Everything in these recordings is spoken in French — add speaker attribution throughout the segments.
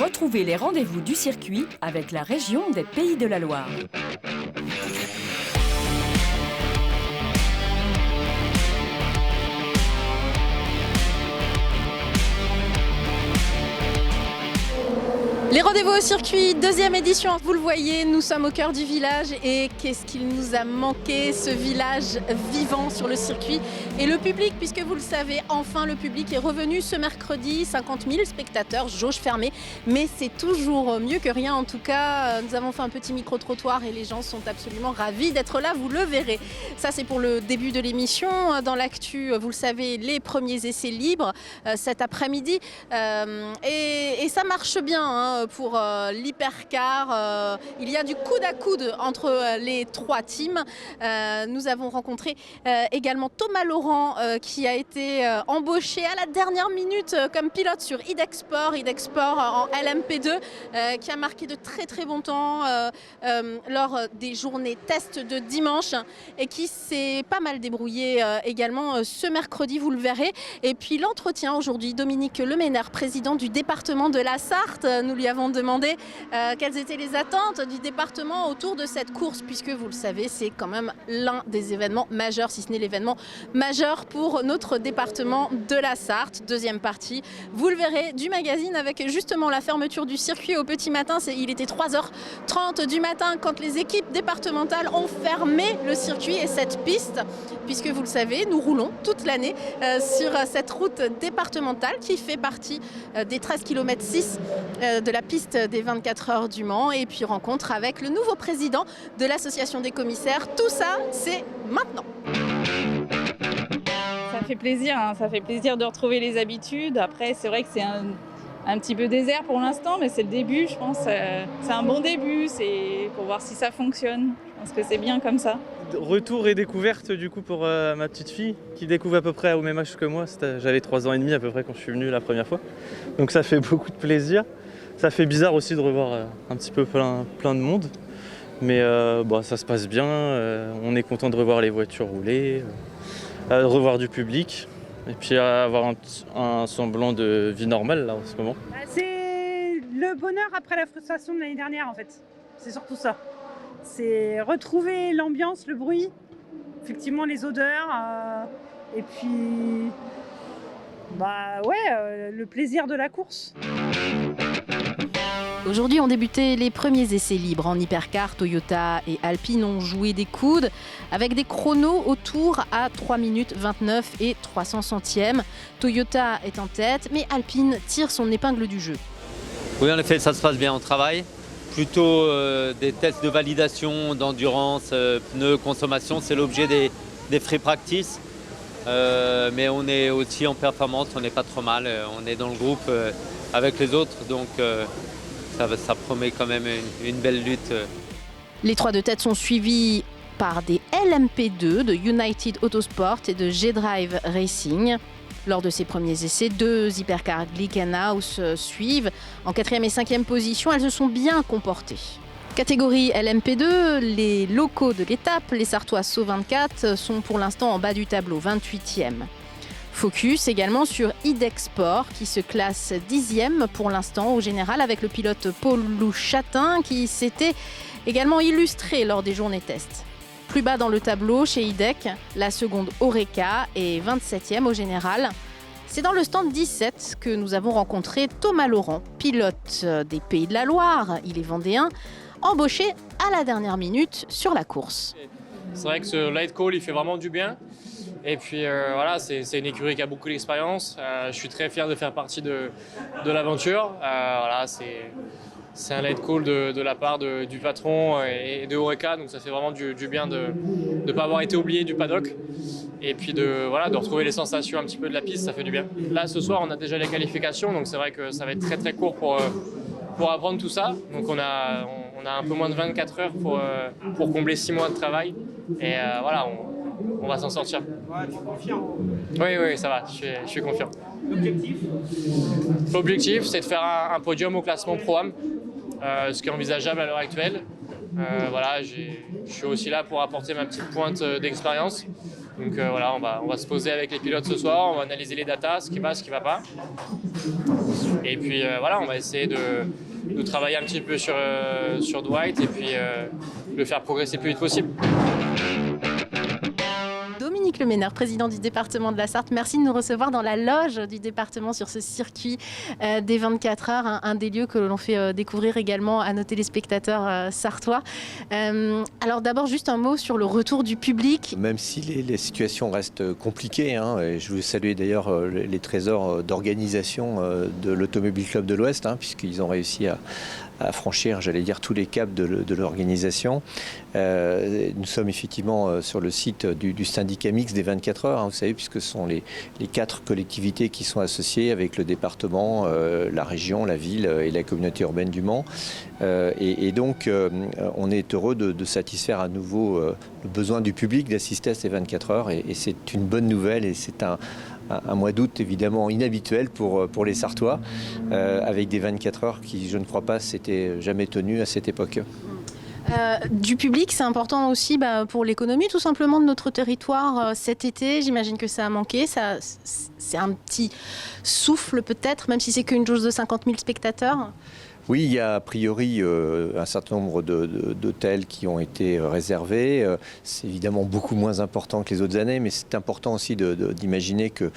Speaker 1: Retrouvez les rendez-vous du circuit avec la région des Pays de la Loire.
Speaker 2: Les rendez-vous au circuit, deuxième édition. Vous le voyez, nous sommes au cœur du village et qu'est-ce qu'il nous a manqué, ce village vivant sur le circuit. Et le public, puisque vous le savez, enfin le public est revenu ce mercredi, 50 000 spectateurs, jauge fermée. Mais c'est toujours mieux que rien. En tout cas, nous avons fait un petit micro-trottoir et les gens sont absolument ravis d'être là, vous le verrez. Ça, c'est pour le début de l'émission. Dans l'actu, vous le savez, les premiers essais libres cet après-midi. Et ça marche bien, hein. Pour l'hypercar, il y a du coude à coude entre les trois teams. Nous avons rencontré également Thomas Laurent qui a été embauché à la dernière minute comme pilote sur Idexport en LMP2 qui a marqué de très très bons temps lors des journées test de dimanche et qui s'est pas mal débrouillé également ce mercredi, vous le verrez. Et puis l'entretien aujourd'hui, Dominique Leménard, président du département de la Sarthe, nous lui avons demandé quelles étaient les attentes du département autour de cette course, puisque vous le savez, c'est quand même l'un des événements majeurs, si ce n'est l'événement majeur pour notre département de la Sarthe. Deuxième partie, vous le verrez, du magazine avec justement la fermeture du circuit au petit matin. Il était 3h30 du matin quand les équipes départementales ont fermé le circuit et cette piste, puisque vous le savez, nous roulons toute l'année sur cette route départementale qui fait partie des 13 km 6 de la piste des 24 heures du Mans, et puis rencontre avec le nouveau président de l'association des commissaires. Tout ça, c'est maintenant.
Speaker 3: Ça fait plaisir, hein, ça fait plaisir de retrouver les habitudes. Après, c'est vrai que c'est un petit peu désert pour l'instant, mais c'est le début, je pense. C'est un bon début, c'est pour voir si ça fonctionne. Je pense que c'est bien comme ça.
Speaker 4: Retour et découverte du coup pour ma petite fille qui découvre à peu près au même âge que moi. J'avais 3 ans et demi à peu près quand je suis venu la première fois. Donc ça fait beaucoup de plaisir. Ça fait bizarre aussi de revoir un petit peu plein de monde. Mais ça se passe bien. On est content de revoir les voitures rouler, de revoir du public. Et puis avoir un semblant de vie normale là en ce moment.
Speaker 5: C'est le bonheur après la frustration de l'année dernière en fait. C'est surtout ça. C'est retrouver l'ambiance, le bruit, effectivement les odeurs, et puis le plaisir de la course.
Speaker 2: Aujourd'hui ont débuté les premiers essais libres en hypercar. Toyota et Alpine ont joué des coudes avec des chronos autour à 3 minutes 29 et 300 centièmes. Toyota est en tête, mais Alpine tire son épingle du jeu.
Speaker 6: Oui, en effet, ça se passe bien, on travaille. Plutôt des tests de validation, d'endurance, pneus, consommation, c'est l'objet des free practice. Mais on est aussi en performance, on n'est pas trop mal. On est dans le groupe avec les autres, donc ça promet quand même une belle lutte.
Speaker 2: Les trois de tête sont suivis par des LMP2 de United Autosport et de G-Drive Racing. Lors de ces premiers essais, 2 hypercars Glickenhaus suivent. En 4e et 5e position, elles se sont bien comportées. Catégorie LMP2, les locaux de l'étape, les Sartois SO 24, sont pour l'instant en bas du tableau, 28e. Focus également sur Idexport qui se classe 10e pour l'instant au général avec le pilote Paul Chatin qui s'était également illustré lors des journées tests. Plus bas dans le tableau chez IDEC, la seconde Oreca est 27e au général. C'est dans le stand 17 que nous avons rencontré Thomas Laurent, pilote des Pays de la Loire, il est vendéen, embauché à la dernière minute sur la course.
Speaker 7: C'est vrai que ce light call il fait vraiment du bien. Et puis c'est une écurie qui a beaucoup d'expérience. Je suis très fier de faire partie de l'aventure. C'est un light call de la part du patron et de Oreca, donc ça fait vraiment du bien de ne pas avoir été oublié du paddock. Et puis de retrouver les sensations un petit peu de la piste, ça fait du bien. Là ce soir on a déjà les qualifications, donc c'est vrai que ça va être très très court pour apprendre tout ça. Donc on a un peu moins de 24 heures pour combler 6 mois de travail. Et on va s'en sortir.
Speaker 5: Ouais, tu es confiant?
Speaker 7: Oui, ça va, je suis confiant. L'objectif, c'est de faire un podium au classement Pro-Am, ce qui est envisageable à l'heure actuelle. Je suis aussi là pour apporter ma petite pointe d'expérience. Donc voilà, on va se poser avec les pilotes ce soir, on va analyser les datas, ce qui va, ce qui ne va pas. Et puis voilà, on va essayer de travailler un petit peu sur Dwight et puis le faire progresser le plus vite possible.
Speaker 2: Dominique Leménard, président du département de la Sarthe, merci de nous recevoir dans la loge du département sur ce circuit des 24 heures, un des lieux que l'on fait découvrir également à nos téléspectateurs sartois. Alors d'abord, juste un mot sur le retour du public.
Speaker 8: Même si les situations restent compliquées, et je veux saluer d'ailleurs les trésors d'organisation de l'Automobile Club de l'Ouest, puisqu'ils ont réussi à franchir, j'allais dire, tous les caps de l'organisation. Nous sommes effectivement sur le site du syndicat mixte des 24 heures, vous savez, puisque ce sont les 4 collectivités qui sont associées avec le département, la région, la ville et la communauté urbaine du Mans. Et donc, on est heureux de satisfaire à nouveau le besoin du public d'assister à ces 24 heures. Et c'est une bonne nouvelle et c'est un mois d'août évidemment inhabituel pour les Sartois, avec des 24 heures qui, je ne crois pas, s'étaient jamais tenues à cette époque.
Speaker 2: Du public, c'est important aussi pour l'économie tout simplement de notre territoire cet été. J'imagine que ça a manqué. C'est un petit souffle peut-être, même si c'est qu'une jauge de 50 000 spectateurs.
Speaker 8: Oui, il y a a priori un certain nombre d'hôtels qui ont été réservés. C'est évidemment beaucoup moins important que les autres années, mais c'est important aussi d'imaginer que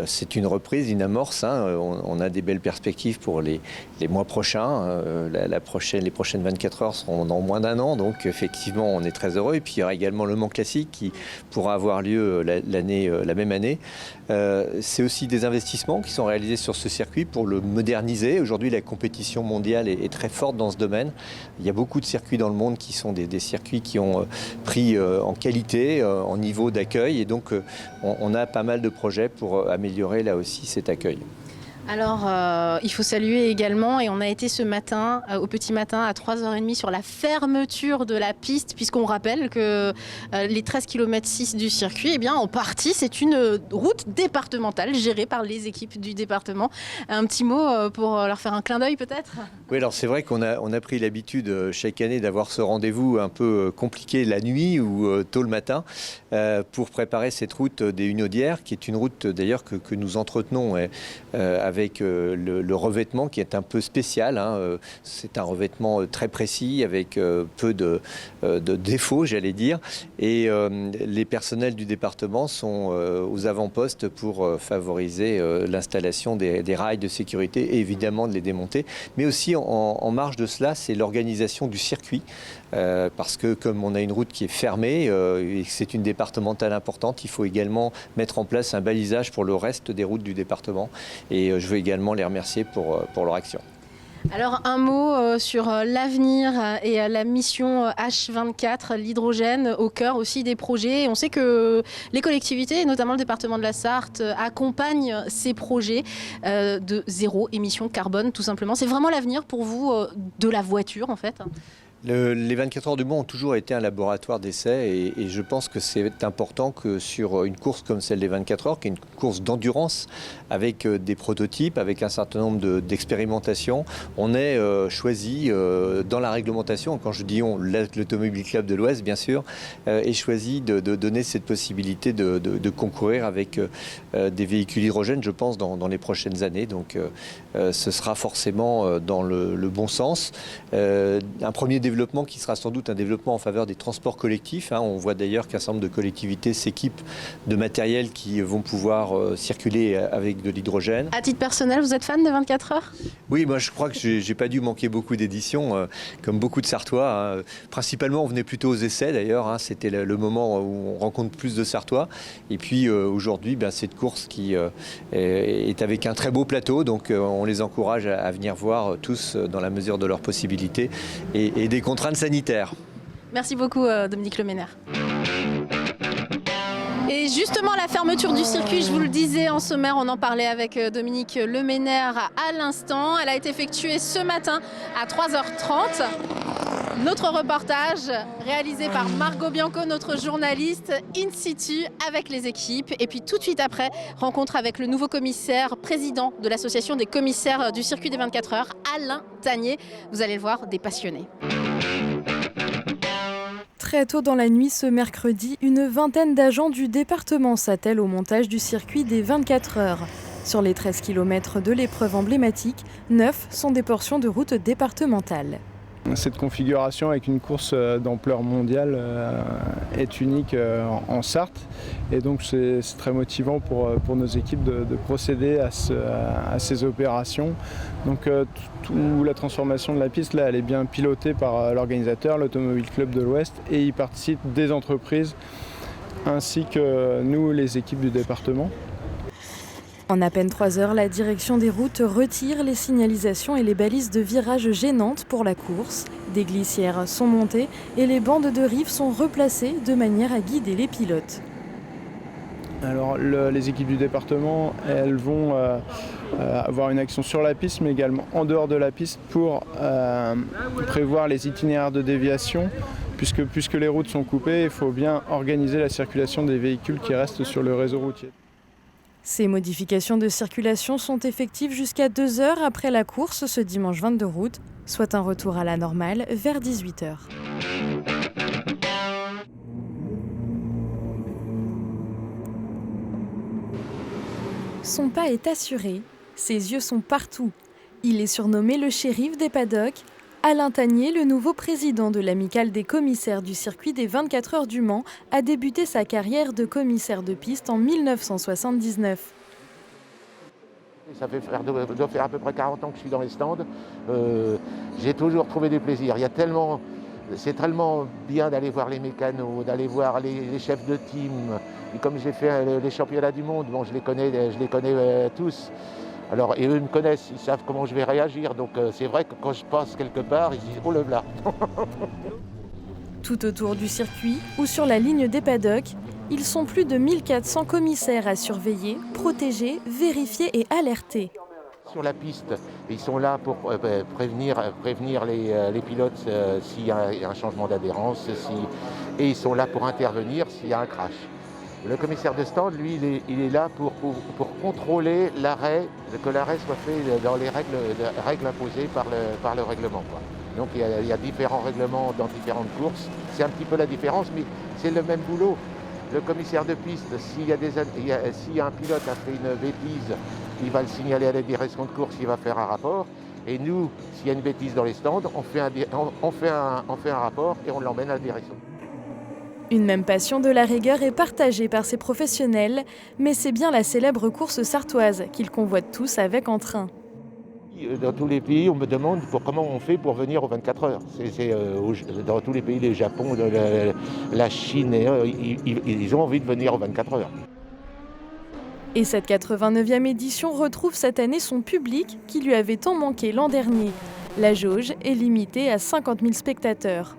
Speaker 8: c'est une reprise, une amorce. On a des belles perspectives pour les mois prochains. Les prochaines 24 heures seront dans moins d'un an, donc effectivement on est très heureux. Et puis il y aura également le Mans Classique qui pourra avoir lieu la même année. C'est aussi des investissements qui sont réalisés sur ce circuit pour le moderniser. Aujourd'hui, la compétition mondiale est très forte dans ce domaine. Il y a beaucoup de circuits dans le monde qui sont des circuits qui ont pris en qualité, en niveau d'accueil. Et donc, on a pas mal de projets pour améliorer là aussi cet accueil.
Speaker 2: Alors, il faut saluer également, et on a été ce matin, au petit matin, à 3h30 sur la fermeture de la piste, puisqu'on rappelle que les 13 km 6 du circuit, eh bien, en partie, c'est une route départementale gérée par les équipes du département. Un petit mot pour leur faire un clin d'œil peut-être ?
Speaker 8: Oui, alors c'est vrai qu'on a pris l'habitude chaque année d'avoir ce rendez-vous un peu compliqué la nuit ou tôt le matin pour préparer cette route des Hunaudières, qui est une route d'ailleurs que nous entretenons avec le revêtement qui est un peu spécial. C'est un revêtement très précis avec peu de défauts, j'allais dire. Et les personnels du département sont aux avant-postes pour favoriser l'installation des rails de sécurité et évidemment de les démonter. Mais aussi en marge de cela, c'est l'organisation du circuit. Parce que comme on a une route qui est fermée et que c'est une départementale importante, il faut également mettre en place un balisage pour le reste des routes du département. Et je veux également les remercier pour leur action.
Speaker 2: Alors un mot sur l'avenir et la mission H24, l'hydrogène au cœur aussi des projets. On sait que les collectivités, notamment le département de la Sarthe, accompagnent ces projets de zéro émission carbone tout simplement. C'est vraiment l'avenir pour vous de la voiture en fait ?
Speaker 8: Les 24 heures du Mans ont toujours été un laboratoire d'essai et je pense que c'est important que sur une course comme celle des 24 heures, qui est une course d'endurance avec des prototypes, avec un certain nombre d'expérimentations, on ait choisi dans la réglementation, quand je dis on, l'Automobile Club de l'Ouest bien sûr, ait choisi de donner cette possibilité de concourir avec des véhicules hydrogène, je pense, dans les prochaines années. Donc ce sera forcément dans le bon sens. Un premier développement qui sera sans doute un développement en faveur des transports collectifs. On voit d'ailleurs qu'un certain nombre de collectivités s'équipent de matériel qui vont pouvoir circuler avec de l'hydrogène.
Speaker 2: À titre personnel, vous êtes fan de 24 heures ?
Speaker 8: Oui, moi je crois que j'ai pas dû manquer beaucoup d'éditions, comme beaucoup de Sartois. Principalement, on venait plutôt aux essais d'ailleurs. C'était le moment où on rencontre plus de Sartois. Et puis aujourd'hui, cette course qui est avec un très beau plateau. Donc on les encourage à venir voir tous dans la mesure de leurs possibilités et des contraintes sanitaires.
Speaker 2: Merci beaucoup Dominique Leménard. Et justement, la fermeture du circuit, je vous le disais en sommaire, on en parlait avec Dominique Leménard à l'instant. Elle a été effectuée ce matin à 3h30. Notre reportage réalisé par Margot Bianco, notre journaliste in situ avec les équipes. Et puis tout de suite après, rencontre avec le nouveau commissaire, président de l'association des commissaires du circuit des 24 heures, Alain Tanier. Vous allez le voir, des passionnés.
Speaker 9: Très tôt dans la nuit ce mercredi, une vingtaine d'agents du département s'attellent au montage du circuit des 24 heures. Sur les 13 km de l'épreuve emblématique, 9 sont des portions de route départementale.
Speaker 10: Cette configuration avec une course d'ampleur mondiale est unique en Sarthe et donc c'est très motivant pour nos équipes de procéder à ces opérations. Donc la transformation de la piste là, elle est bien pilotée par l'organisateur, l'Automobile Club de l'Ouest, et y participent des entreprises ainsi que nous, les équipes du département.
Speaker 9: En à peine 3 heures, la direction des routes retire les signalisations et les balises de virage gênantes pour la course. Des glissières sont montées et les bandes de rive sont replacées de manière à guider les pilotes.
Speaker 10: Alors les équipes du département, elles vont avoir une action sur la piste mais également en dehors de la piste pour prévoir les itinéraires de déviation. Puisque les routes sont coupées, il faut bien organiser la circulation des véhicules qui restent sur le réseau routier.
Speaker 9: Ces modifications de circulation sont effectives jusqu'à 2 heures après la course ce dimanche 22 août, soit un retour à la normale vers 18 heures. Son pas est assuré, ses yeux sont partout. Il est surnommé le shérif des paddocks. Alain Tanier, le nouveau président de l'amicale des commissaires du circuit des 24 heures du Mans, a débuté sa carrière de commissaire de piste en 1979.
Speaker 11: Ça doit faire à peu près 40 ans que je suis dans les stands. J'ai toujours trouvé du plaisir. C'est tellement bien d'aller voir les mécanos, d'aller voir les chefs de team. Et comme j'ai fait les championnats du monde, bon, je les connais tous. Alors, et eux me connaissent, ils savent comment je vais réagir. Donc c'est vrai que quand je passe quelque part, ils disent « Oh le là !»
Speaker 9: Tout autour du circuit ou sur la ligne des paddocks, ils sont plus de 1400 commissaires à surveiller, protéger, vérifier et alerter.
Speaker 11: Sur la piste, ils sont là pour prévenir les pilotes s'il y a un changement d'adhérence et ils sont là pour intervenir s'il y a un crash. Le commissaire de stand, lui, il est là pour contrôler l'arrêt, que l'arrêt soit fait dans les règles imposées par le règlement, quoi. Donc il y a différents règlements dans différentes courses. C'est un petit peu la différence, mais c'est le même boulot. Le commissaire de piste, si un pilote a fait une bêtise, il va le signaler à la direction de course, il va faire un rapport. Et nous, s'il y a une bêtise dans les stands, on fait un rapport et on l'emmène à la direction.
Speaker 9: Une même passion de la rigueur est partagée par ces professionnels, mais c'est bien la célèbre course sartoise qu'ils convoitent tous avec entrain.
Speaker 11: Dans tous les pays, on me demande comment on fait pour venir aux 24 heures. Dans tous les pays, le Japon, la Chine, ils ont envie de venir aux 24 heures.
Speaker 9: Et cette 89e édition retrouve cette année son public qui lui avait tant manqué l'an dernier. La jauge est limitée à 50 000 spectateurs.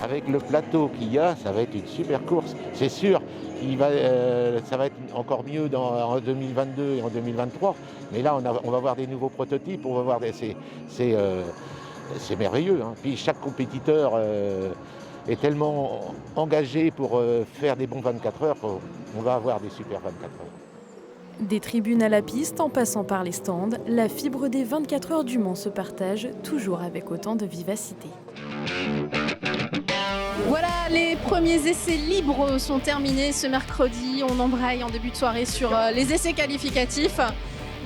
Speaker 11: Avec le plateau qu'il y a, ça va être une super course. C'est sûr, ça va être encore mieux en 2022 et en 2023. Mais là, on va voir des nouveaux prototypes, on va voir c'est merveilleux. Hein. Puis chaque compétiteur est tellement engagé pour faire des bons 24 heures qu'on va avoir des super 24 heures.
Speaker 9: Des tribunes à la piste, en passant par les stands, la fibre des 24 heures du Mans se partage, toujours avec autant de vivacité.
Speaker 2: Voilà, les premiers essais libres sont terminés ce mercredi. On embraye en début de soirée sur les essais qualificatifs.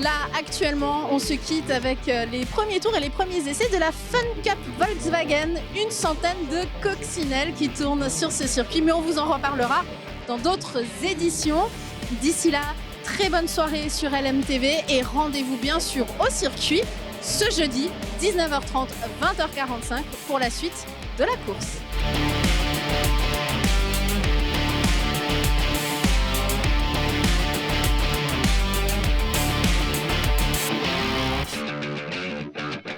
Speaker 2: Là, actuellement, on se quitte avec les premiers tours et les premiers essais de la Fun Cup Volkswagen. Une centaine de coccinelles qui tournent sur ce circuit, mais on vous en reparlera dans d'autres éditions. D'ici là, très bonne soirée sur LMTV et rendez-vous bien sûr au circuit ce jeudi, 19h30, 20h45 pour la suite de la course.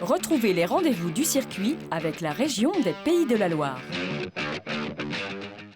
Speaker 1: Retrouvez les rendez-vous du circuit avec la région des Pays de la Loire.